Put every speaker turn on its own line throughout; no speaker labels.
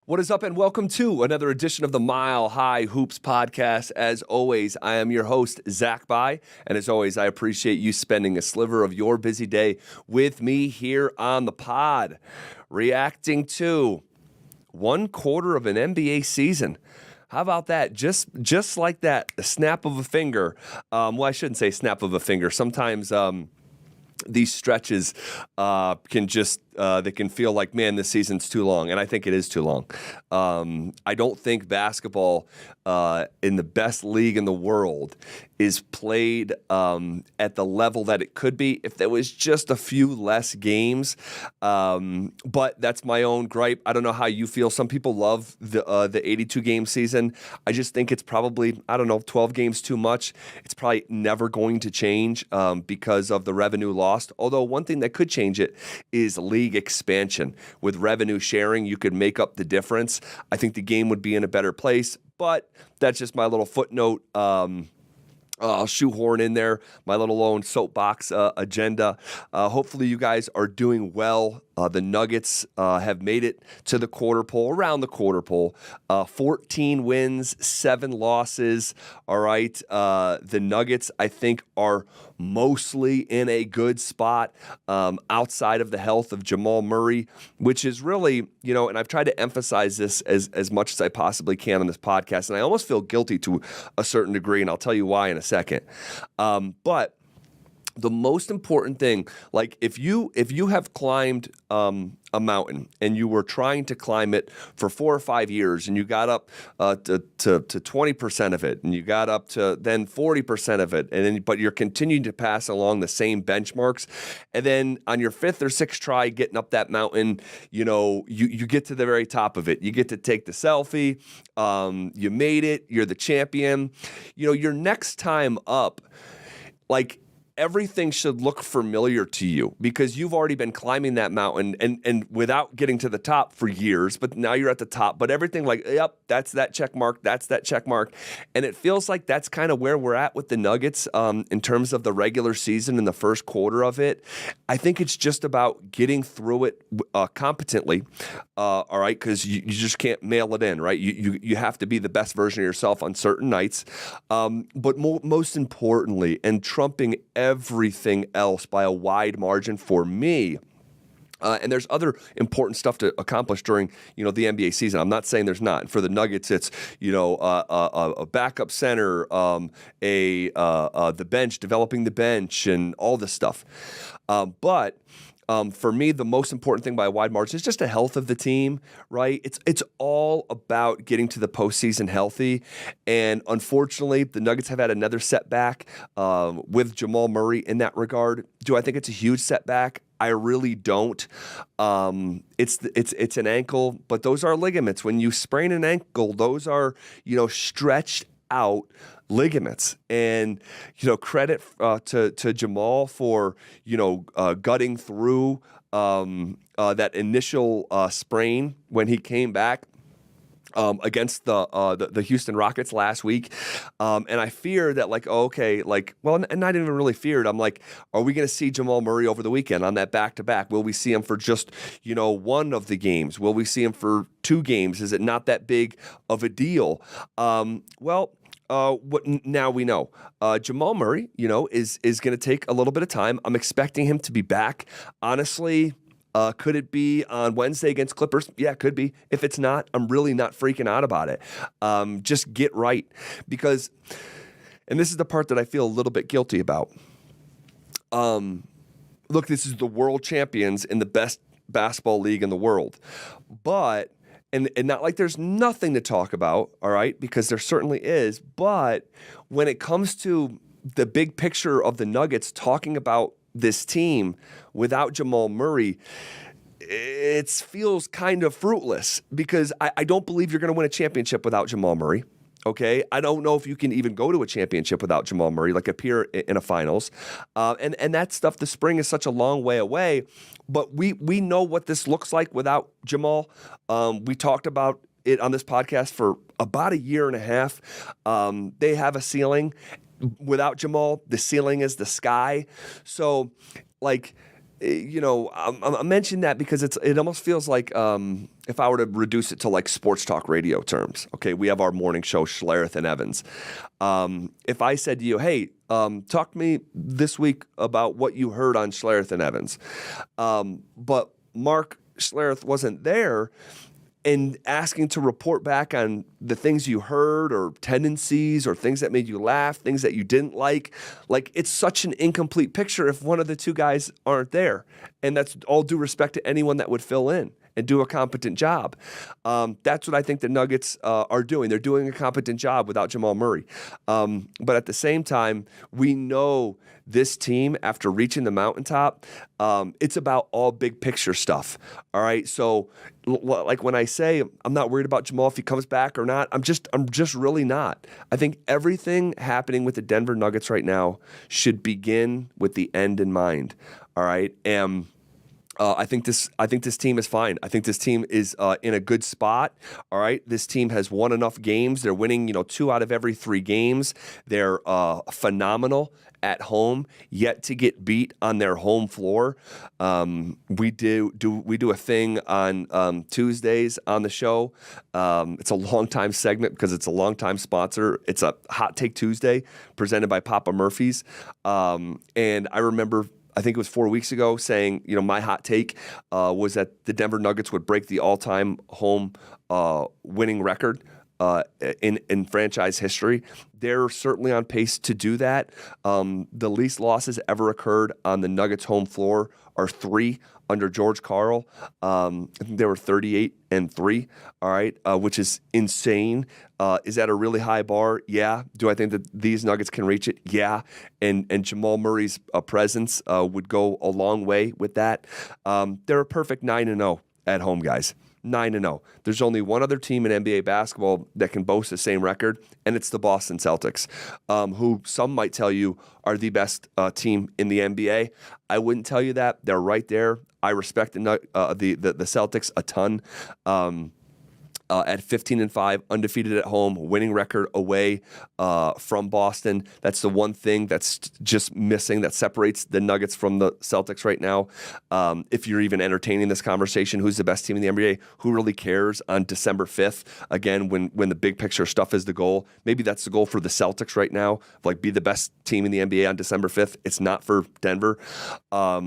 What is up, and welcome to another edition of the Mile High Hoops podcast. As always, I am your host, Zach By, and as always, I appreciate you spending a sliver of your busy day with me here on the pod, reacting to one quarter of an NBA season. How about that? Just like that, a snap of a finger. Well, I shouldn't say snap of a finger. Sometimes these stretches can just they can feel like, man, this season's too long, and I think it is too long. I don't think basketball in the best league in the world is played at the level that it could be if there was just a few less games. But that's my own gripe. I don't know how you feel. Some people love the 82-game season. I just think it's probably, 12 games too much. It's probably never going to change because of the revenue lost. Although one thing that could change it is league expansion. With revenue sharing, you could make up the difference. I think the game would be in a better place, but that's just my little footnote. I'll shoehorn in there my little own soapbox agenda. Hopefully you guys are doing well. The Nuggets have made it to the around the quarter pole. 14 wins, 7 losses. All right. The Nuggets, I think, are mostly in a good spot outside of the health of Jamal Murray, which is really, and I've tried to emphasize this as much as I possibly can on this podcast, and I almost feel guilty to a certain degree, and I'll tell you why in a second. But the most important thing, like if you have climbed a mountain and you were trying to climb it for 4 or 5 years, and you got up to 20% of it, and you got up to then 40% of it, and then but you're continuing to pass along the same benchmarks, and then on your 5th or 6th try getting up that mountain, you get to the very top of it. You get to take the selfie. You made it. You're the champion. Your next time up, like, everything should look familiar to you because you've already been climbing that mountain and without getting to the top for years, but now you're at the top. But everything like, yep, that's that check mark, that's that check mark. And it feels like that's kind of where we're at with the Nuggets in terms of the regular season in the first quarter of it. I think it's just about getting through it competently, all right, because you just can't mail it in, right? You have to be the best version of yourself on certain nights. But most importantly, and trumping everything else by a wide margin for me. And there's other important stuff to accomplish during, the NBA season. I'm not saying there's not. And for the Nuggets, it's, a backup center, the bench, developing the bench, and all this stuff. But for me, the most important thing by a wide margin is just the health of the team, right? It's all about getting to the postseason healthy. And unfortunately, the Nuggets have had another setback with Jamal Murray in that regard. Do I think it's a huge setback? I really don't. It's an ankle, but those are ligaments. When you sprain an ankle, those are, stretched out ligaments. And, credit to Jamal for, gutting through that initial sprain when he came back against the Houston Rockets last week. And I fear that, and not even really feared. I'm like, are we going to see Jamal Murray over the weekend on that back-to-back? Will we see him for just, one of the games? Will we see him for 2 games? Is it not that big of a deal? Now we know. Jamal Murray, is going to take a little bit of time. I'm expecting him to be back. Honestly, could it be on Wednesday against Clippers? Yeah, it could be. If it's not, I'm really not freaking out about it. Just get right. Because, and this is the part that I feel a little bit guilty about. Look, this is the world champions in the best basketball league in the world. But And not like there's nothing to talk about, all right, because there certainly is. But when it comes to the big picture of the Nuggets, talking about this team without Jamal Murray, it feels kind of fruitless because I don't believe you're going to win a championship without Jamal Murray. Okay, I don't know if you can even go to a championship without Jamal Murray, like appear in a finals. And that stuff, the spring is such a long way away. But we know what this looks like without Jamal. We talked about it on this podcast for about a year and a half. They have a ceiling. Without Jamal, the ceiling is the sky. So, I mentioned that because it almost feels like if I were to reduce it to like sports talk radio terms, okay, we have our morning show, Schlereth and Evans. If I said to you, hey, talk to me this week about what you heard on Schlereth and Evans, but Mark Schlereth wasn't there, and asking to report back on the things you heard or tendencies or things that made you laugh, things that you didn't like it's such an incomplete picture if one of the two guys aren't there. And that's all due respect to anyone that would fill in and do a competent job. That's what I think the Nuggets are doing. They're doing a competent job without Jamal Murray. But at the same time, we know this team, after reaching the mountaintop, it's about all big picture stuff. All right. So like when I say I'm not worried about Jamal if he comes back or not, I'm just really not. I think everything happening with the Denver Nuggets right now should begin with the end in mind. All right. And I think this team is fine. I think this team is in a good spot. All right, this team has won enough games. They're winning, 2 out of every 3 games. They're phenomenal at home, yet to get beat on their home floor. We do a thing on Tuesdays on the show. It's a long time segment because it's a long time sponsor. It's a Hot Take Tuesday presented by Papa Murphy's, and I remember, I think it was 4 weeks ago, saying, my hot take was that the Denver Nuggets would break the all-time home winning record in franchise history. They're certainly on pace to do that. The least losses ever occurred on the Nuggets home floor are 3 under George Karl. I think they were 38-3, all right, which is insane. Is that a really high bar? Yeah. Do I think that these Nuggets can reach it? Yeah. And Jamal Murray's presence would go a long way with that. They're a perfect 9-0 at home, guys. 9-0. There's only one other team in NBA basketball that can boast the same record, and it's the Boston Celtics, who some might tell you are the best team in the NBA. I wouldn't tell you that. They're right there. I respect the Celtics a ton. At 15-5, undefeated at home, winning record away from Boston. That's the one thing that's just missing that separates the Nuggets from the Celtics right now. If you're even entertaining this conversation, who's the best team in the NBA? Who really cares on December 5th? Again, when the big picture stuff is the goal. Maybe that's the goal for the Celtics right now. Like, be the best team in the NBA on December 5th. It's not for Denver. But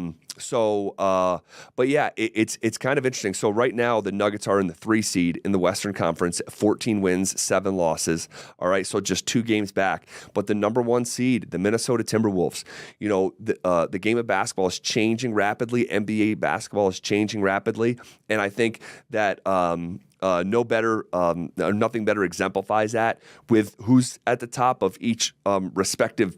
yeah, it's kind of interesting. So right now, the Nuggets are in the 3 seed in the Western Conference, 14 wins, 7 losses. All right, so just 2 games back. But the number 1 seed, the Minnesota Timberwolves, the game of basketball is changing rapidly. NBA basketball is changing rapidly, and I think that nothing better exemplifies that with who's at the top of each respective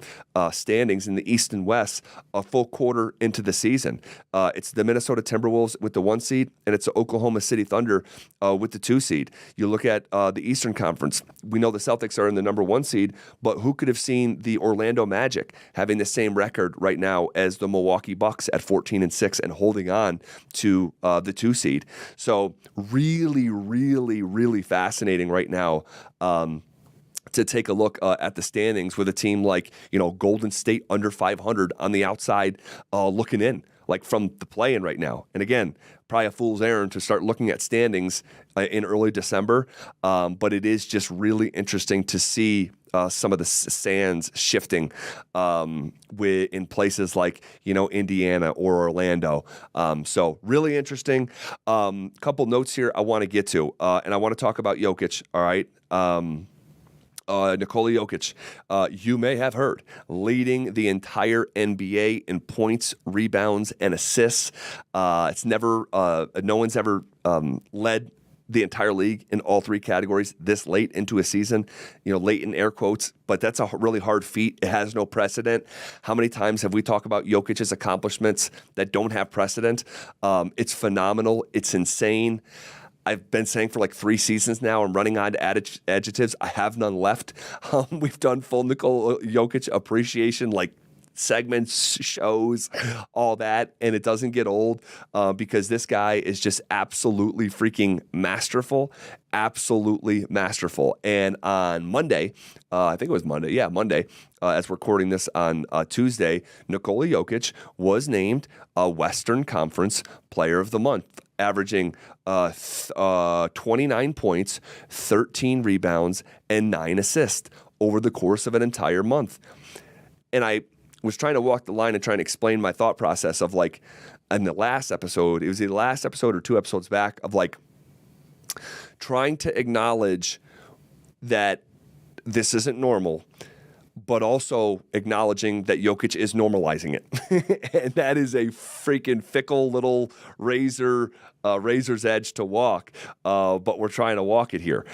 standings in the East and West a full quarter into the season. It's the Minnesota Timberwolves with the 1 seed, and it's the Oklahoma City Thunder with the 2 seed. You look at the Eastern Conference. We know the Celtics are in the number 1 seed, but who could have seen the Orlando Magic having the same record right now as the Milwaukee Bucks at 14-6 and holding on to the 2 seed? So really, really fascinating right now to take a look at the standings with a team like, Golden State under 500 on the outside looking in, like from the play-in right now. And again, probably a fool's errand to start looking at standings in early December, but it is just really interesting to see some of the sands shifting in places like, Indiana or Orlando. So really interesting. Couple notes here I want to get to, and I want to talk about Jokic, all right? Nikola Jokic, you may have heard, leading the entire NBA in points, rebounds, and assists. No one's ever led the entire league in all 3 categories this late into a season, late in air quotes, but that's a really hard feat. It has no precedent. How many times have we talked about Jokic's accomplishments that don't have precedent? It's phenomenal. It's insane. I've been saying for like 3 seasons now, I'm running on to adjectives. I have none left. We've done full Nikola Jokic appreciation, like segments, shows, all that, and it doesn't get old because this guy is just absolutely freaking masterful, absolutely masterful. And on Monday, I think it was Monday, Monday, as we're recording this on Tuesday, Nikola Jokic was named a Western Conference Player of the Month. averaging 29 points, 13 rebounds, and 9 assists over the course of an entire month. And I was trying to walk the line and trying to explain my thought process of like, in the last episode, it was the last episode or 2 episodes back, of like trying to acknowledge that this isn't normal, but also acknowledging that Jokic is normalizing it. And that is a freaking fickle little razor's edge to walk, but we're trying to walk it here.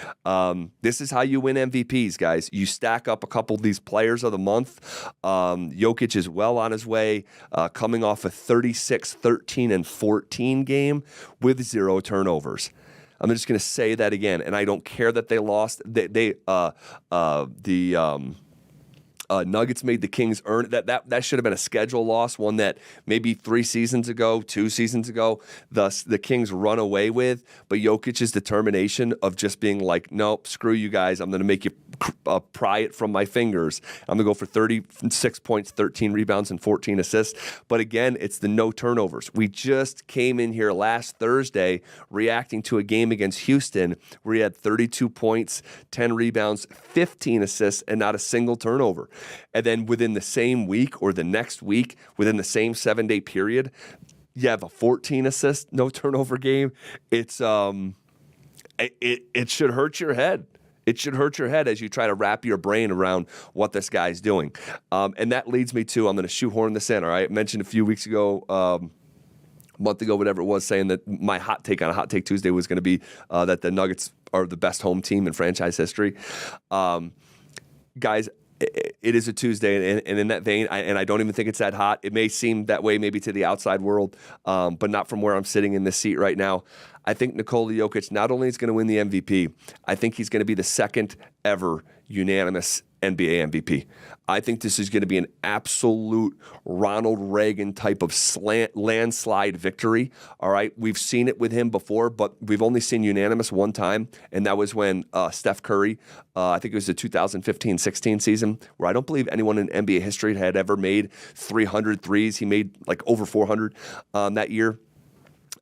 This is how you win MVPs, guys. You stack up a couple of these players of the month. Jokic is well on his way, coming off a 36, 13, and 14 game with 0 turnovers. I'm just going to say that again, and I don't care that they lost. Nuggets made the Kings earn it. That should have been a schedule loss, one that maybe 2 seasons ago, the Kings run away with. But Jokic's determination of just being like, nope, screw you guys. I'm going to make you pry it from my fingers. I'm going to go for 36 points, 13 rebounds, and 14 assists. But again, it's the no turnovers. We just came in here last Thursday reacting to a game against Houston where he had 32 points, 10 rebounds, 15 assists, and not a single turnover. And then within the same week or the next week, within the same 7-day period, you have a 14 assist, no turnover game. It's it should hurt your head. It should hurt your head as you try to wrap your brain around what this guy's doing. And that leads me to, I'm going to shoehorn this in, all right? I mentioned a few weeks ago, a month ago, whatever it was, saying that my hot take on a Hot Take Tuesday was going to be that the Nuggets are the best home team in franchise history. Guys, it is a Tuesday, and in that vein, I don't even think it's that hot. It may seem that way maybe to the outside world, but not from where I'm sitting in this seat right now. I think Nikola Jokic not only is going to win the MVP, I think he's going to be the second ever unanimous NBA MVP. I think this is going to be an absolute Ronald Reagan type of landslide victory. All right, we've seen it with him before, but we've only seen unanimous one time, and that was when Steph Curry, I think it was the 2015-16 season, where I don't believe anyone in NBA history had ever made 300 threes. He made like over 400 that year.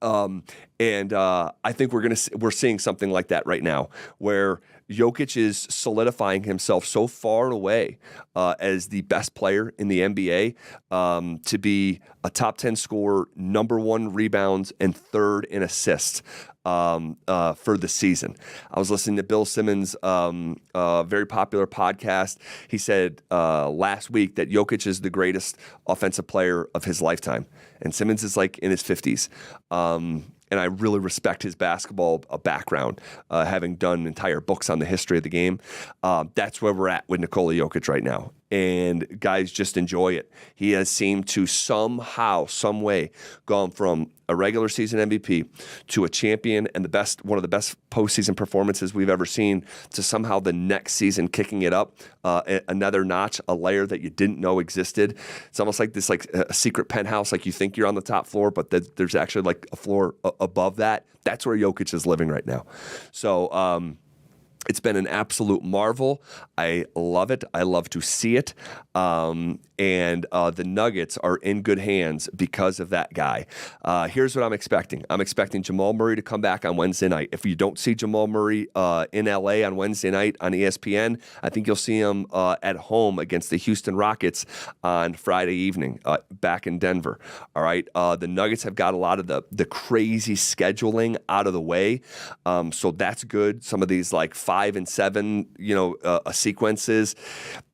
I think we're seeing something like that right now, where Jokic is solidifying himself so far and away as the best player in the NBA to be a top 10 scorer, number 1 rebounds, and 3rd in assists for the season. I was listening to Bill Simmons' very popular podcast. He said last week that Jokic is the greatest offensive player of his lifetime, and Simmons is like in his 50s. And I really respect his basketball background, having done entire books on the history of the game. That's where we're at with Nikola Jokic right now. And guys, just enjoy it. He has seemed to somehow, some way, gone from a regular season MVP to a champion and one of the best postseason performances we've ever seen, to somehow the next season kicking it up another notch, a layer that you didn't know existed. It's almost like this, like a secret penthouse, like you think you're on the top floor, but there's actually like a floor above that. That's where Jokic is living right now. So, it's been an absolute marvel. I love it. I love to see it. And the Nuggets are in good hands because of that guy. Here's what I'm expecting. I'm expecting Jamal Murray to come back on Wednesday night. If you don't see Jamal Murray in LA on Wednesday night on ESPN, I think you'll see him at home against the Houston Rockets on Friday evening back in Denver. All right. The Nuggets have got a lot of the crazy scheduling out of the way. So that's good. Some of these like 5 and 7, sequences.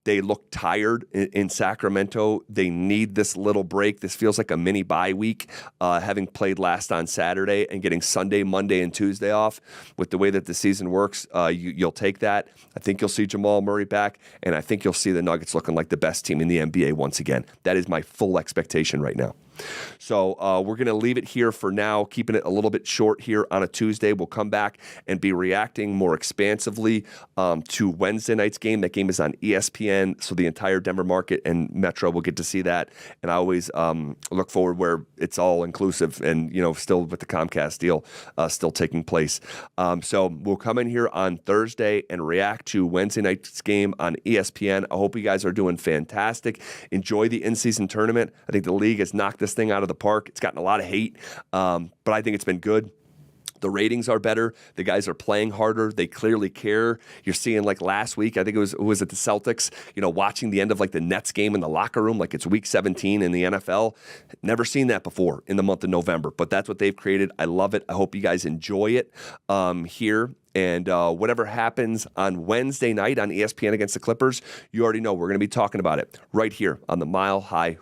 They look tired in Sacramento. They need this little break. This feels like a mini bye week, having played last on Saturday and getting Sunday, Monday, and Tuesday off. With the way that the season works, you'll take that. I think you'll see Jamal Murray back, and I think you'll see the Nuggets looking like the best team in the NBA once again. That is my full expectation right now. So we're going to leave it here for now, keeping it a little bit short here on a Tuesday. We'll come back and be reacting more expansively to Wednesday night's game. That game is on ESPN, so the entire Denver market and Metro will get to see that. And I always look forward where it's all inclusive and, still with the Comcast deal still taking place. So we'll come in here on Thursday and react to Wednesday night's game on ESPN. I hope you guys are doing fantastic. Enjoy the in-season tournament. I think the league has knocked this thing out of the park. It's gotten a lot of hate, but I think it's been good. The ratings are better. The guys are playing harder. They clearly care. You're seeing, like last week, I think it was at the Celtics, watching the end of like the Nets game in the locker room, like it's week 17 in the NFL. Never seen that before in the month of November, but that's what they've created. I love it. I hope you guys enjoy it here. And whatever happens on Wednesday night on ESPN against the Clippers, you already know we're going to be talking about it right here on the Mile High